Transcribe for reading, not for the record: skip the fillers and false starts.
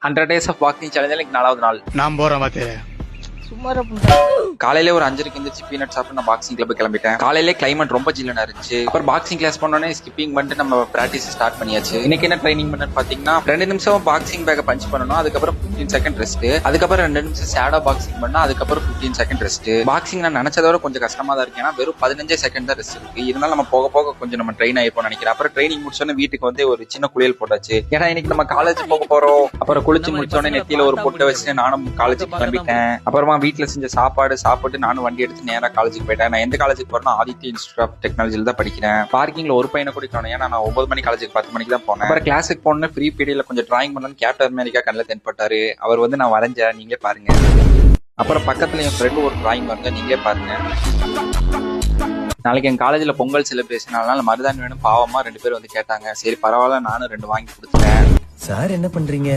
100 days of walking சேலஞ்சில் இன்னைக்கு 4வது நாள். நான் போறேன் பாத்தேன். காலையில ஒரு 5:30 எந்திரிச்சு பீனட் சாப்பிட்டு நான் பாக்ஸிங் கிளப் கிளம்பிட்டேன். காலையிலே கிளைமேட் ரொம்ப ஜில்லுனா இருந்துச்சு. அப்புறம் பாக்ஸிங் கிளாஸ் பண்ணோன்னே ஸ்கிப்பிங் பண்ணிட்டு நம்ம பிராக்டிஸ் ஸ்டார்ட் பண்ணியாச்சு. இன்னைக்கு என்ன ட்ரைனிங் பண்ணு பாத்தீங்கன்னா 2 நிமிஷம் பாக்ஸிங் பேக்கை பஞ்ச் பண்ணணும், அதுக்கப்புறம் 15 செகண்ட் ரெஸ்ட், அதுக்கப்புறம் 2 நிமிஷம் ஷேடோ பாக்ஸிங் பண்ணா, அதுக்கப்புறம் 15 செகண்ட் ரெஸ்ட். பாக்ஸிங் நான் நினைச்சதோட கொஞ்சம் கஷ்டமா தான் இருக்கு, ஏன்னா வெறும் 15 செகண்ட் தான் ரெஸ்ட் இருக்கு. இருந்தாலும் நம்ம போக போக கொஞ்சம் நம்ம ட்ரெயின் ஆயிருப்போம் நினைக்கிறேன். அப்புறம் ட்ரைனிங் முடிச்சோன்னே வீட்டுக்கு வந்து ஒரு சின்ன குளியல் போட்டாச்சு. ஏன்னா இன்னைக்கு நம்ம காலேஜ் போக போறோம். அப்புறம் குளிச்சு முடிச்சோடனே நெத்தியில ஒரு பொட்டை வச்சு நானும் காலேஜுக்கு கிளம்பிட்டேன். அப்புறமா வீட்டுல செஞ்ச சாப்பாடு சாப்பிட்டு நானும் வண்டி எடுத்து நேரா காலேஜுக்கு போயிட்டேன். நான் எந்த காலேஜுக்கு போறேன்னா ஆதித்யா இன்ஸ்டியூட் ஆஃப் டெக்னாலஜில தான் படிக்கிறேன். பார்க்கிங்ல ஒரு பையனை கூட காணோம், ஏன்னா நான் 9 மணி காலேஜுக்கு 10 மணிக்கு தான் போனேன். அப்புறம் கிளாஸுக்கு போனேன். ஃப்ரீ பீரியட்ல கொஞ்சம் டிராயிங் பண்ணணும். கேப்டன் அமெரிக்கா கண்ணில் தென்பட்டாரு. அவர் வந்து நான் வரைஞ்சேன், நீங்களே பாருங்க. அப்புறம் பக்கத்துல என் ஃப்ரெண்டு ஒரு டிராயிங் வரைஞ்சா, நீங்களே பாருங்க. நாளைக்கு என் காலேஜ்ல பொங்கல் செலிப்ரேஷன், அதனால மருதாணி வேணும் பாவமா 2 பேர் வந்து கேட்டாங்க. சரி பரவாயில்ல, நானும் 2 வாங்கி கொடுத்துட்டேன். சார் என்ன பண்றீங்க?